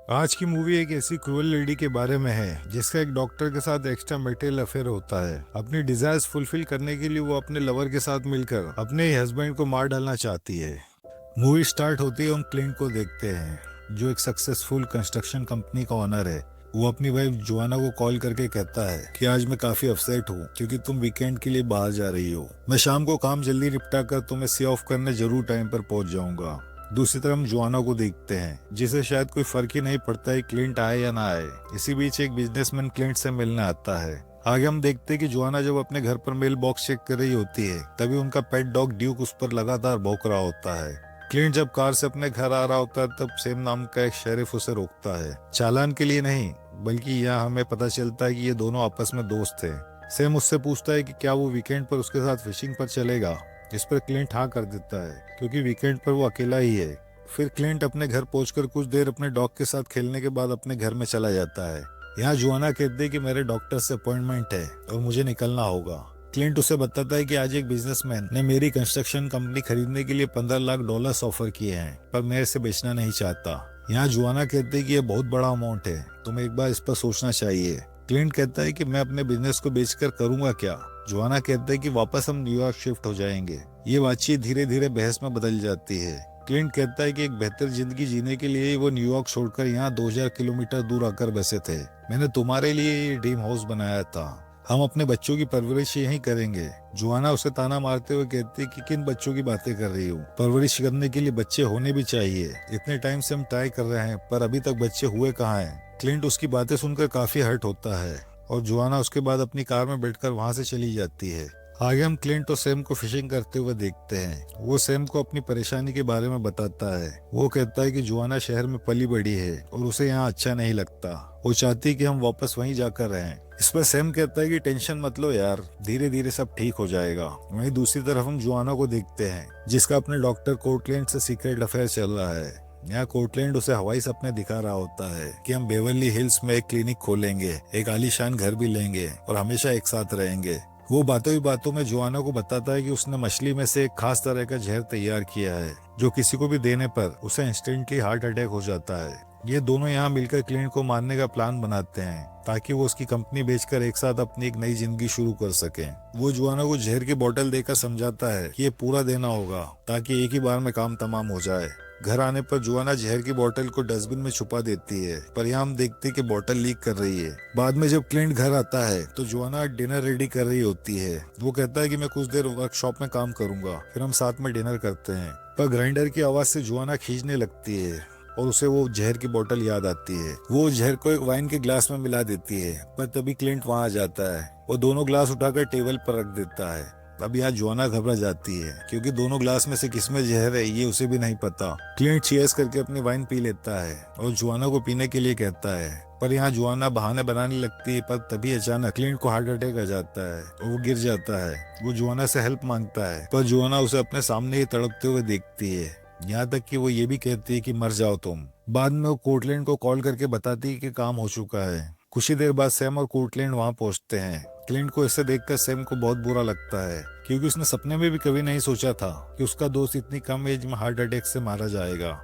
आज की मूवी एक ऐसी क्रूअल लेडी के बारे में है जिसका एक डॉक्टर के साथ एक्स्ट्रा मैरिटल अफेयर होता है। अपनी डिजायर्स फुलफिल करने के लिए वो अपने लवर के साथ मिलकर अपने ही हस्बैंड को मार डालना चाहती है। मूवी स्टार्ट होती है, हम क्लिंट को देखते हैं जो एक सक्सेसफुल कंस्ट्रक्शन कंपनी का ओनर है। वो अपनी वाइफ जोआना को कॉल करके कहता है कि आज मैं काफी अपसेट हूँ क्योंकि तुम वीकेंड के लिए बाहर जा रही हो। मैं शाम को काम जल्दी निपटा कर तुम्हें सी ऑफ करने जरूर टाइम पर पहुंच जाऊंगा। दूसरी तरफ हम जोआना को देखते हैं जिसे शायद कोई फर्क ही नहीं पड़ता है क्लिंट आए या ना आए। इसी बीच एक बिजनेसमैन क्लिंट से मिलने आता है। आगे हम देखते हैं कि जोआना जब अपने घर पर मेल बॉक्स चेक कर रही होती है तभी उनका पेट डॉग ड्यूक उस पर लगातार भौंक रहा होता है। क्लिंट जब कार से अपने घर आ रहा होता है तब सेम नाम का एक शेरिफ उसे रोकता है, चालान के लिए नहीं बल्कि यह हमें पता चलता है कि ये दोनों आपस में दोस्त थे। सेम उससे पूछता है कि क्या वो वीकेंड पर उसके साथ फिशिंग पर चलेगा, जिस पर क्लिंट हाँ कर देता है क्योंकि वीकेंड पर वो अकेला ही है। फिर क्लिंट अपने घर पहुंचकर कुछ देर अपने डॉग के साथ खेलने के बाद अपने घर में चला जाता है। यहाँ जोआना कहती है कि मेरे डॉक्टर से अपॉइंटमेंट है और मुझे निकलना होगा। क्लिंट उसे बताता है कि आज एक बिजनेसमैन ने मेरी कंस्ट्रक्शन कंपनी खरीदने के लिए $15 लाख ऑफर किए हैं पर मैं इसे बेचना नहीं चाहता। यहाँ जोआना कहते हैं कि यह बहुत बड़ा अमाउंट है, तुम्हें एक बार इस पर सोचना चाहिए। क्लिंट कहता है कि मैं अपने बिजनेस को बेचकर करूंगा क्या। जोआना कहता है कि वापस हम न्यूयॉर्क शिफ्ट हो जाएंगे। ये बातचीत धीरे धीरे बहस में बदल जाती है। क्लिंट कहता है कि एक बेहतर जिंदगी जीने के लिए वो न्यूयॉर्क छोड़कर यहाँ 2000 किलोमीटर दूर आकर बसे थे। मैंने तुम्हारे लिए ये ड्रीम हाउस बनाया था, हम अपने बच्चों की परवरिश यहीं करेंगे। जोआना उसे ताना मारते हुए कहती है कि किन बच्चों की बातें कर रही हो, परवरिश करने के लिए बच्चे होने भी चाहिए। इतने टाइम से हम ट्राई कर रहे हैं पर अभी तक बच्चे हुए कहाँ हैं। क्लिंट उसकी बातें सुनकर काफी हर्ट होता है और जोआना उसके बाद अपनी कार में बैठकर वहां से चली जाती है। आगे हम क्लिंट और सैम को फिशिंग करते हुए देखते हैं। वो सैम को अपनी परेशानी के बारे में बताता है। वो कहता है कि जोआना शहर में पली बड़ी है और उसे यहाँ अच्छा नहीं लगता। वो चाहती है कि हम वापस वहीं जाकर रहें। इस पर सैम कहता है कि टेंशन मत लो यार, धीरे धीरे सब ठीक हो जाएगा। वहीं दूसरी तरफ हम जोआना को देखते हैं जिसका अपने डॉक्टर कोर्टलैंड से सीक्रेट अफेयर चल रहा है। यहाँ कोर्टलैंड उसे हवाई सपने दिखा रहा होता है कि हम बेवर्ली हिल्स में एक क्लिनिक खोलेंगे, एक आलीशान घर भी लेंगे और हमेशा एक साथ रहेंगे। वो बातों ही बातों में जोआना को बताता है कि उसने मछली में से एक खास तरह का जहर तैयार किया है जो किसी को भी देने पर उसे इंस्टेंटली हार्ट अटैक हो जाता है। ये दोनों यहाँ मिलकर क्लिंट को मारने का प्लान बनाते हैं ताकि वो उसकी कंपनी बेचकर एक साथ अपनी एक नई जिंदगी शुरू कर सके। वो जोआना को जहर की बोतल देकर समझाता है कि ये पूरा देना होगा ताकि एक ही बार में काम तमाम हो जाए। घर आने पर जोआना जहर की बोतल को डस्टबिन में छुपा देती है पर यहाँ हम देखते हैं कि बोतल लीक कर रही है। बाद में जब क्लिंट घर आता है तो जोआना डिनर रेडी कर रही होती है। वो कहता है कि मैं कुछ देर वर्कशॉप में काम करूंगा, फिर हम साथ में डिनर करते हैं। पर ग्राइंडर की आवाज से जोआना खींचने लगती है और उसे वो जहर की बोतल याद आती है। वो जहर को एक वाइन के ग्लास में मिला देती है पर तभी क्लिंट वहां आ जाता है। वो दोनों ग्लास उठाकर टेबल पर रख देता है। अब यहाँ जोआना घबरा जाती है क्योंकि दोनों ग्लास में से किसमें जहर है ये उसे भी नहीं पता। क्लिंट चीयर्स करके अपनी वाइन पी लेता है और जोआना को पीने के लिए कहता है पर यहाँ जोआना बहाने बनाने लगती है। पर तभी अचानक क्लिंट को हार्ट अटैक आ जाता है और वो गिर जाता है। वो जोआना से हेल्प मांगता है पर जोआना उसे अपने सामने ही तड़पते हुए देखती है, यहाँ तक कि वो ये भी कहती है कि मर जाओ तुम। बाद में वो कोर्टलैंड को कॉल करके बताती है कि काम हो चुका है। कुछ ही देर बाद सैम और कोर्टलैंड वहां पहुंचते हैं। क्लिंट को इसे देखकर सैम को बहुत बुरा लगता है क्योंकि उसने सपने में भी कभी नहीं सोचा था कि उसका दोस्त इतनी कम एज में हार्ट अटैक से मारा जाएगा।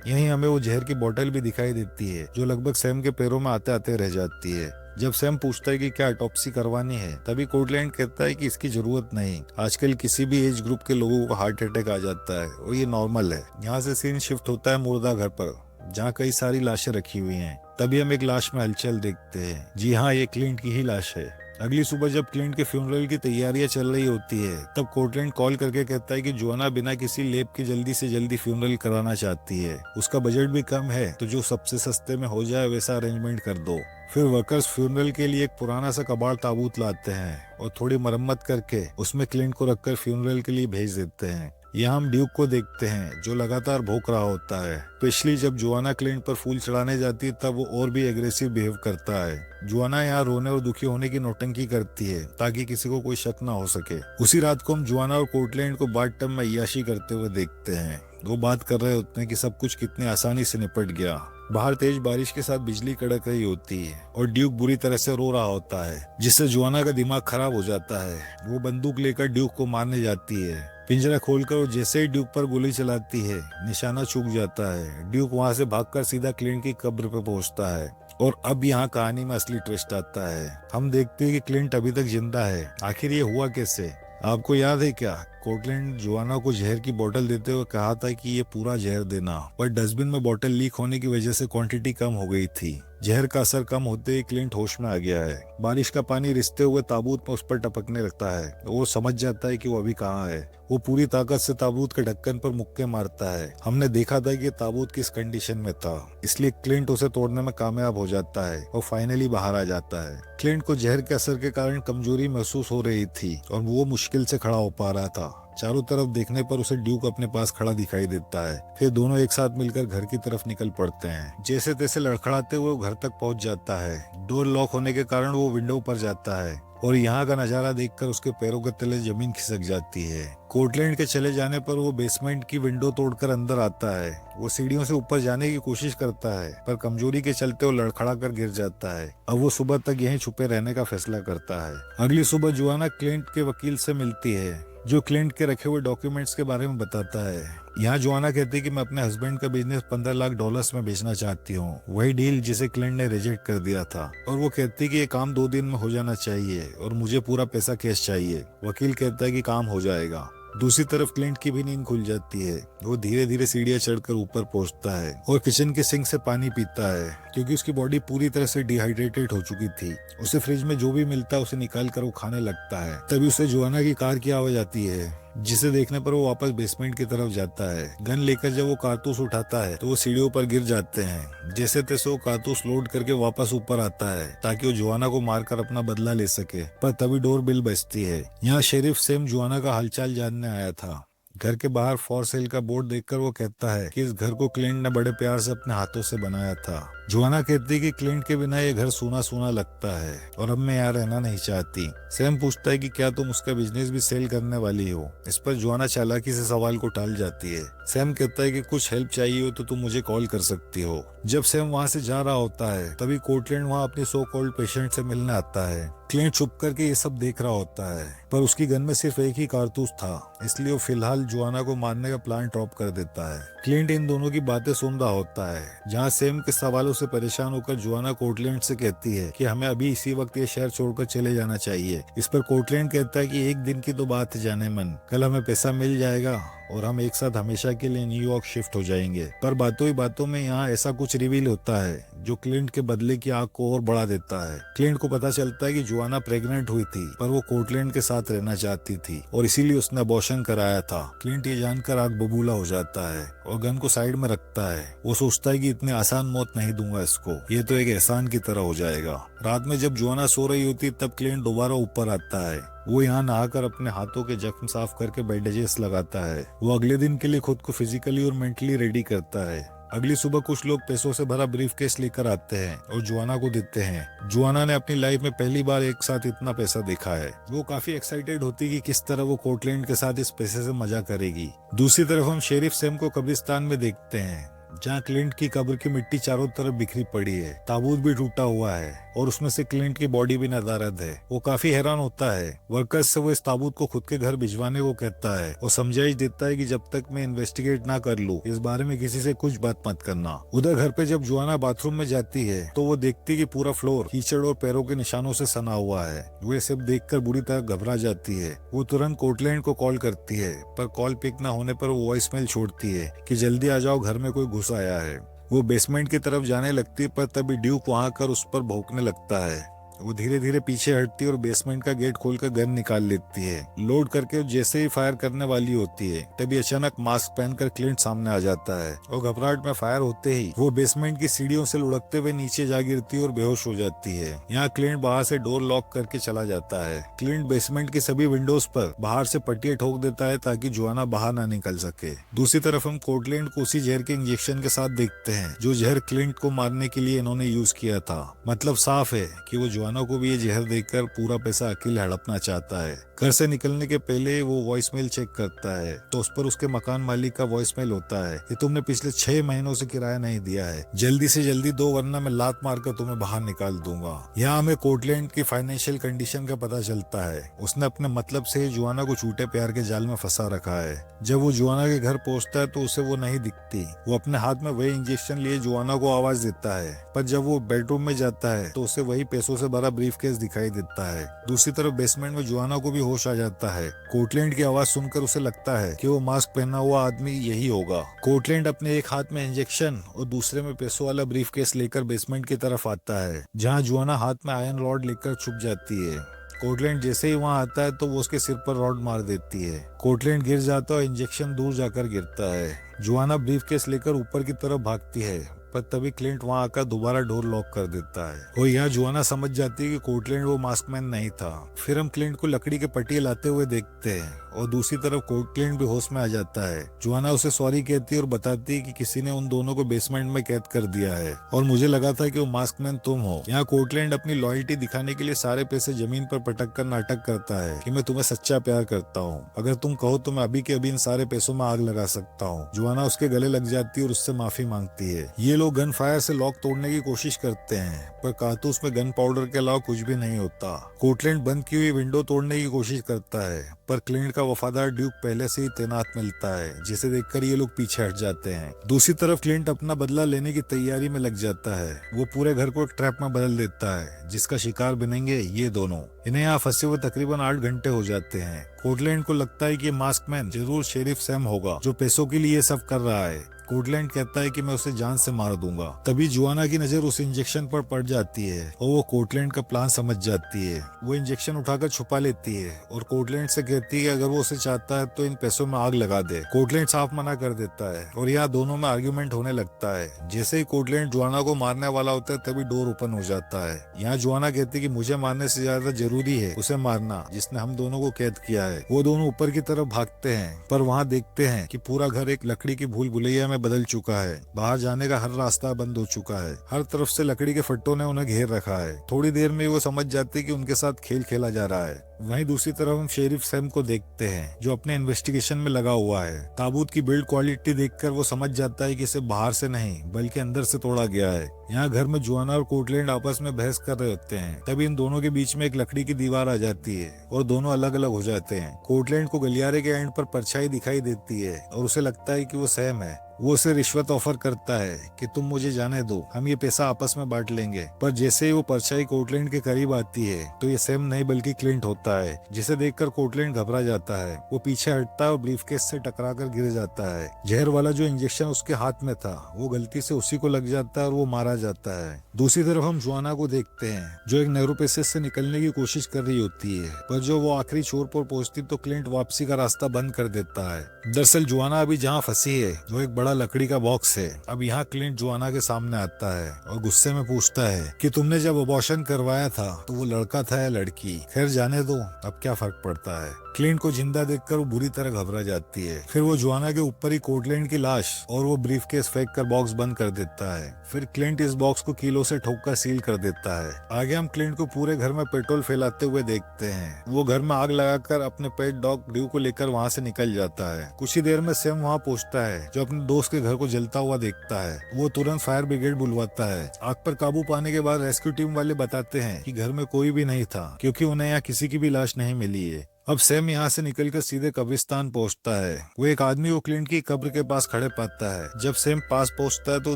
यहीं हमें वो जहर की बोतल भी दिखाई देती है जो लगभग सैम के पैरों में आते आते रह जाती है। जब सैम पूछता है कि क्या ऑटोप्सी करवानी है तभी कोर्टलैंड कहता है कि इसकी जरूरत नहीं, आजकल किसी भी एज ग्रुप के लोगों को हार्ट अटैक आ जाता है और ये नॉर्मल है। यहाँ से सीन शिफ्ट होता है मुर्दा घर पर जहाँ कई सारी लाशें रखी हुई हैं। तभी हम एक लाश में हलचल देखते हैं। जी हाँ, ये क्लिंट की ही लाश है। अगली सुबह जब क्लिंट के फ्यूनरल की तैयारियां चल रही होती है तब कोर्टलैंड कॉल करके कहता है कि जोआना बिना किसी लेप के जल्दी से जल्दी फ्यूनरल कराना चाहती है। उसका बजट भी कम है तो जो सबसे सस्ते में हो जाए वैसा अरेंजमेंट कर दो। फिर वर्कर्स फ्यूनरल के लिए एक पुराना सा कबाड़ ताबूत लाते हैं और थोड़ी मरम्मत करके उसमें क्लिंट को रखकर फ्यूनरल के लिए भेज देते हैं। यहाँ हम ड्यूक को देखते हैं जो लगातार भौंक रहा होता है। पिछली जब जोआना क्लिंट पर फूल चढ़ाने जाती है तब वो और भी एग्रेसिव बिहेव करता है। जोआना यहाँ रोने और दुखी होने की नौटंकी करती है ताकि किसी को कोई शक ना हो सके। उसी रात को हम जोआना और कोर्टलैंड को बाथ टब में अय्याशी करते हुए देखते हैं। वो बात कर रहे होते हैं कि सब कुछ कितनी आसानी से निपट गया। बाहर तेज बारिश के साथ बिजली कड़क रही होती है और ड्यूक बुरी तरह से रो रहा होता है, जिससे जोआना का दिमाग खराब हो जाता है। वो बंदूक लेकर ड्यूक को मारने जाती है। पिंजरा खोलकर वो जैसे ही ड्यूक पर गोली चलाती है, निशाना चूक जाता है। ड्यूक वहां से भागकर सीधा क्लिंट की कब्र पर पहुंचता है। और अब यहाँ कहानी में असली ट्विस्ट आता है। हम देखते हैं कि क्लिंट अभी तक जिंदा है। आखिर ये हुआ कैसे? आपको याद है क्या? कोर्टलैंड जोआना को जहर की बोतल देते हुए कहा था कि ये पूरा जहर देना, पर डस्टबिन में बोतल लीक होने की वजह से क्वांटिटी कम हो गई थी। जहर का असर कम होते ही क्लिंट होश में आ गया है। बारिश का पानी रिसते हुए ताबूत में उस पर टपकने लगता है। वो समझ जाता है कि वो अभी कहाँ है। वो पूरी ताकत से ताबूत के ढक्कन पर मुक्के मारता है। हमने देखा था कि ताबूत किस कंडीशन में था, इसलिए क्लिंट उसे तोड़ने में कामयाब हो जाता है और फाइनली बाहर आ जाता है। क्लिंट को जहर के असर के कारण कमजोरी महसूस हो रही थी और वो मुश्किल से खड़ा हो पा रहा था। चारों तरफ देखने पर उसे ड्यूक अपने पास खड़ा दिखाई देता है। फिर दोनों एक साथ मिलकर घर की तरफ निकल पड़ते हैं। जैसे तैसे लड़खड़ाते हुए वो घर तक पहुंच जाता है। डोर लॉक होने के कारण वो विंडो पर जाता है और यहाँ का नजारा देखकर उसके पैरों के तले जमीन खिसक जाती है। कोर्टलैंड के चले जाने पर वो बेसमेंट की विंडो तोड़कर अंदर आता है। वो सीढ़ियों से ऊपर जाने की कोशिश करता है, पर कमजोरी के चलते वो लड़खड़ा कर गिर जाता है। अब वो सुबह तक यहीं छुपे रहने का फैसला करता है। अगली सुबह जोआना क्लिंट के वकील से मिलती है, जो क्लिंट के रखे हुए डॉक्यूमेंट्स के बारे में बताता है। यहाँ जोआना कहती है कि मैं अपने हस्बैंड का बिजनेस $15 लाख में बेचना चाहती हूँ, वही डील जिसे क्लिंट ने रिजेक्ट कर दिया था। और वो कहती है कि ये काम 2 दिन में हो जाना चाहिए और मुझे पूरा पैसा कैश चाहिए। वकील कहता है कि काम हो जाएगा। दूसरी तरफ क्लिंट की भी नींद खुल जाती है। वो धीरे धीरे सीढ़ियां चढ़कर ऊपर पहुंचता है और किचन के सिंक से पानी पीता है, क्योंकि उसकी बॉडी पूरी तरह से डिहाइड्रेटेड हो चुकी थी। उसे फ्रिज में जो भी मिलता है उसे निकाल कर वो खाने लगता है। तभी उसे जोआना की कार की आवाज आती है, जिसे देखने पर वो वापस बेसमेंट की तरफ जाता है। गन लेकर जब वो कारतूस उठाता है तो वो सीढ़ियों पर गिर जाते हैं। जैसे तैसे वो कारतूस लोड करके वापस ऊपर आता है ताकि वो जोआना को मारकर अपना बदला ले सके, पर तभी डोर बेल बजती है। यहाँ शेरिफ सैम जोआना का हालचाल जानने आया था। घर के बाहर फॉर सेल का बोर्ड देखकर वो कहता है कि इस घर को क्लिंट ने बड़े प्यार से अपने हाथों से बनाया था। जोआना कहती है कि क्लिंट के बिना ये घर सूना सूना लगता है और अब मैं यहाँ रहना नहीं चाहती। सैम पूछता है कि क्या तुम उसका बिजनेस भी सेल करने वाली हो? इस पर जोआना चालाकी से सवाल को टाल जाती है। सैम कहता है कि कुछ हेल्प चाहिए हो तो तुम मुझे कॉल कर सकती हो। जब सैम वहाँ से जा रहा होता है तभी कोर्टलैंड वहाँ अपनी सो कॉल्ड पेशेंट से मिलने आता है। क्लिंट छुप करके ये सब देख रहा होता है, पर उसकी गन में सिर्फ एक ही कारतूस था, इसलिए वो फिलहाल जोआना को मारने का प्लान ड्रॉप कर देता है। क्लिंट इन दोनों की बातें सुन रहा होता है, जहाँ सैम के सवालों से परेशान होकर जोआना कोर्टलैंड से कहती है कि हमें अभी इसी वक्त ये शहर छोड़कर चले जाना चाहिए। इस पर कोर्टलैंड कहता है कि एक दिन की तो बात है जाने मन, कल हमें पैसा मिल जाएगा और हम एक साथ हमेशा के लिए न्यूयॉर्क शिफ्ट हो जाएंगे। पर बातों ही बातों में यहाँ ऐसा कुछ रिवील होता है जो क्लिंट के बदले की आग को और बढ़ा देता है। क्लिंट को पता चलता है कि जोआना प्रेग्नेंट हुई थी, पर वो कोर्टलैंड के साथ रहना चाहती थी और इसीलिए उसने अबॉर्शन कराया था। क्लिंट ये जानकर आग बबूला हो जाता है और गन को साइड में रखता है। वो सोचता है कि इतनी आसान मौत नहीं दूंगा इसको, ये तो एक एहसान की तरह हो जाएगा। रात में जब जोआना सो रही होती तब क्लिंट दोबारा ऊपर आता है। वो यहाँ नहाकर अपने हाथों के जख्म साफ करके बैंडेजेस लगाता है। वो अगले दिन के लिए खुद को फिजिकली और मेंटली रेडी करता है। अगली सुबह कुछ लोग पैसों से भरा ब्रीफकेस लेकर आते हैं और जोआना को देते हैं। जोआना ने अपनी लाइफ में पहली बार एक साथ इतना पैसा देखा है। वो काफी एक्साइटेड होती है कि किस तरह वो कोर्टलैंड के साथ इस पैसे से मजा करेगी। दूसरी तरफ हम शेरिफ सैम को कब्रिस्तान में देखते हैं, जहाँ क्लिंट की कब्र की मिट्टी चारों तरफ बिखरी पड़ी है। ताबूत भी टूटा हुआ है और उसमें से क्लिंट की बॉडी भी नदारद है। वो काफी हैरान होता है। वर्कर्स से वो इस ताबूत को खुद के घर भिजवाने को कहता है और समझाइश देता है कि जब तक मैं इन्वेस्टिगेट ना कर लूं इस बारे में किसी से कुछ बात मत करना। उधर घर पे जब जोआना बाथरूम में जाती है तो वो देखती है कि पूरा फ्लोर कीचड़ और पैरों के निशानों से सना हुआ है। वो ये सब देखकर बुरी तरह घबरा जाती है। वो तुरंत कोर्टलैंड को कॉल करती है, पर कॉल पिक न होने पर वो वॉइसमेल छोड़ती है कि जल्दी आ जाओ, घर में कोई घुस आया है। वो बेसमेंट की तरफ जाने लगती है, पर तभी ड्यूक वहां कर उस पर भौंकने लगता है। वो धीरे धीरे पीछे हटती है और बेसमेंट का गेट खोलकर गन निकाल लेती है। लोड करके जैसे ही फायर करने वाली होती है तभी अचानक मास्क पहनकर क्लिंट सामने आ जाता है और घबराहट में फायर होते ही वो बेसमेंट की सीढ़ियों से लुढ़कते हुए नीचे जा गिरती है और बेहोश हो जाती है। यहाँ क्लिंट बाहर से डोर लॉक करके चला जाता है। क्लिंट बेसमेंट की सभी विंडोज पर बाहर से पट्टियां ठोक देता है ताकि जोआना बाहर ना निकल सके। दूसरी तरफ हम कोर्टलैंड को उसी जहर के इंजेक्शन के साथ देखते हैं जो जहर क्लिंट को मारने के लिए इन्होंने यूज किया था। मतलब साफ है कि वो जुआना को भी ये जहर देकर पूरा पैसा अकेले हड़पना चाहता है। घर से निकलने के पहले वो वॉइसमेल चेक करता है तो उस पर उसके मकान मालिक का वॉइसमेल होता है कि तुमने पिछले 6 महीनों से किराया नहीं दिया है, जल्दी से जल्दी दो वरना मैं लात मारकर तुम्हें बाहर निकाल दूंगा। यहाँ हमें कोर्टलैंड की फाइनेंशियल कंडीशन का पता चलता है। उसने अपने मतलब से जुआना को झूठे प्यार के जाल में फंसा रखा है। जब वो जुआना के घर पहुंचता है तो उसे वो नहीं दिखती। वो अपने हाथ में वही इंजेक्शन लिए जुआना को आवाज देता है, पर जब वो बेडरूम में जाता है तो उसे वही पैसों से भरा ब्रीफकेस दिखाई देता है। दूसरी तरफ बेसमेंट में जुआना को भी होश आ जाता है। कोर्टलैंड की आवाज सुनकर उसे लगता है कि वो मास्क पहना हुआ आदमी यही होगा। कोर्टलैंड अपने एक हाथ में इंजेक्शन और दूसरे में पैसों वाला ब्रीफकेस लेकर बेसमेंट की तरफ आता है, जहाँ जुआना हाथ में आयरन रॉड लेकर छुप जाती है। कोर्टलैंड जैसे ही वहां आता है तो वो उसके सिर पर रॉड मार देती है। कोर्टलैंड गिर जाता है और इंजेक्शन दूर जाकर गिरता है। जुआना ब्रीफकेस लेकर ऊपर की तरफ भागती है, पर तभी क्लिंट वहां आकर दोबारा डोर लॉक कर देता है और यहाँ जुआना समझ जाती है कि कोर्टलैंड वो मास्कमैन नहीं था। फिर हम क्लिंट को लकड़ी के पट्टियां लाते हुए देखते हैं और दूसरी तरफ कोर्टलैंड भी होश में आ जाता है। जुआना उसे सॉरी कहती है और बताती है कि किसी ने उन दोनों को बेसमेंट में कैद कर दिया है और मुझे लगा था कि वो मास्कमैन तुम हो। यहाँ कोर्टलैंड अपनी लॉयल्टी दिखाने के लिए सारे पैसे जमीन पर पटक कर नाटक करता है कि मैं तुम्हें सच्चा प्यार करता हूँ, अगर तुम कहो तो मैं अभी के अभी इन सारे पैसों में आग लगा सकता हूँ। जुआना उसके गले लग जाती है और उससे माफी मांगती है। ये लोग गन फायर से लॉक तोड़ने की कोशिश करते हैं, पर कारतूस में गन पाउडर के अलावा कुछ भी नहीं होता। कोर्टलैंड बंद की हुई विंडो तोड़ने की कोशिश करता है, पर क्लिंट का वफादार ड्यूक पहले से ही तैनात मिलता है, जिसे देखकर ये लोग पीछे हट जाते हैं। दूसरी तरफ क्लिंट अपना बदला लेने की तैयारी में लग जाता है। वो पूरे घर को एक ट्रैप में बदल देता है, जिसका शिकार बनेंगे ये दोनों। इन्हें यहाँ फंसे हुए तकरीबन 8 घंटे हो जाते हैं। कोर्टलैंड को लगता है कि मास्कमैन जरूर शेरिफ सैम होगा, जो पैसों के लिए ये सब कर रहा है। कोर्टलैंड कहता है कि मैं उसे जान से मार दूंगा। तभी जुआना की नजर उस इंजेक्शन पर पड़ जाती है और वो कोर्टलैंड का प्लान समझ जाती है। वो इंजेक्शन उठाकर छुपा लेती है और कोर्टलैंड से कहती है कि अगर वो उसे चाहता है तो इन पैसों में आग लगा दे। कोर्टलैंड साफ मना कर देता है और यहाँ दोनों में आर्ग्यूमेंट होने लगता है। जैसे ही कोर्टलैंड जुआना को मारने वाला होता है तभी डोर ओपन हो जाता है। यहाँ जुआना कहती है कि मुझे मारने से ज्यादा जरूरी है उसे मारना जिसने हम दोनों को कैद किया है। वो दोनों ऊपर की तरफ भागते हैं, पर वहाँ देखते हैं कि पूरा घर एक लकड़ी की भूल भुलैया में बदल चुका है। बाहर जाने का हर रास्ता बंद हो चुका है। हर तरफ से लकड़ी के फट्टों ने उन्हें घेर रखा है। थोड़ी देर में वो समझ जाते कि उनके साथ खेल खेला जा रहा है। वहीं दूसरी तरफ हम शेरिफ सैम को देखते हैं, जो अपने इन्वेस्टिगेशन में लगा हुआ है। ताबूत की बिल्ड क्वालिटी देखकर वो समझ जाता है कि इसे बाहर से नहीं बल्कि अंदर से तोड़ा गया है। यहाँ घर में जुआना और कोर्टलैंड आपस में बहस कर रहे होते हैं। तभी इन दोनों के बीच में एक लकड़ी की दीवार आ जाती है और दोनों अलग अलग हो जाते हैं। कोर्टलैंड को गलियारे के एंड पर परछाई दिखाई देती है और उसे लगता है कि वो सैम है। वो उसे रिश्वत ऑफर करता है कि तुम मुझे जाने दो, हम ये पैसा आपस में बांट लेंगे। पर जैसे ही वो परछाई कोर्टलैंड के करीब आती है तो ये सैम नहीं बल्कि क्लिंट होता है, जिसे देखकर कोर्टलैंड घबरा जाता है। वो पीछे हटता है और ब्रीफकेस से टकराकर गिर जाता है। जहर वाला जो इंजेक्शन उसके हाथ में था वो गलती से उसी को लग जाता है और वो मारा जाता है। दूसरी तरफ हम जुआना को देखते हैं, जो एक नैरोपेसेज से निकलने की कोशिश कर रही होती है, पर जो वो आखिरी छोर पर पहुंचती तो क्लिंट वापसी का रास्ता बंद कर देता है। दरअसल जुआना अभी जहाँ फंसी है वो एक बड़ा लकड़ी का बॉक्स है। अब यहाँ क्लिंट जुआना के सामने आता है और गुस्से में पूछता है कि तुमने जब अबॉर्शन करवाया था तो वो लड़का था या लड़की? खैर जाने दो, अब क्या फर्क पड़ता है। क्लिंट को जिंदा देखकर वो बुरी तरह घबरा जाती है। फिर वो जुआना के ऊपर ही कोर्टलैंड की लाश और वो ब्रीफकेस फेंक कर बॉक्स बंद कर देता है। फिर क्लिंट इस बॉक्स को कीलों से ठोककर सील कर देता है। आगे हम क्लिंट को पूरे घर में पेट्रोल फैलाते हुए देखते हैं। वो घर में आग लगाकर अपने पेट डॉग ड्यू को लेकर वहाँ से निकल जाता है। कुछ ही देर में सैम वहाँ पहुँचता है, जो अपने दोस्त के घर को जलता हुआ देखता है। वो तुरंत फायर ब्रिगेड बुलवाता है। आग पर काबू पाने के बाद रेस्क्यू टीम वाले बताते हैं कि घर में कोई भी नहीं था, क्योंकि उन्हें यहाँ किसी की भी लाश नहीं मिली है। अब सैम यहाँ से निकलकर सीधे कब्रिस्तान पहुँचता है। वो एक आदमी को क्लिंट की कब्र के पास खड़े पाता है। जब सैम पास पहुँचता है तो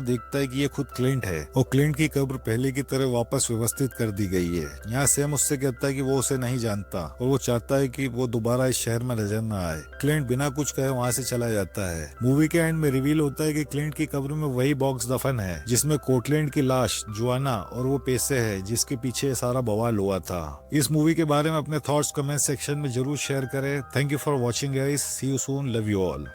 देखता है कि ये खुद क्लिंट है और क्लिंट की कब्र पहले की तरह वापस व्यवस्थित कर दी गई है। यहाँ सैम उससे कहता है कि वो उसे नहीं जानता और वो चाहता है कि वो दोबारा इस शहर में नजर न आए। क्लिंट बिना कुछ कहे वहाँ से चला जाता है। मूवी के एंड में रिवील होता है कि क्लिंट की कब्र में वही बॉक्स दफन है जिसमें कोर्टलैंड की लाश, जुआना और वो पैसे है जिसके पीछे सारा बवाल हुआ था। इस मूवी के बारे में अपने थॉट्स कमेंट सेक्शन में जरूर शेयर करें। Thank you for watching guys, see you soon, love you all.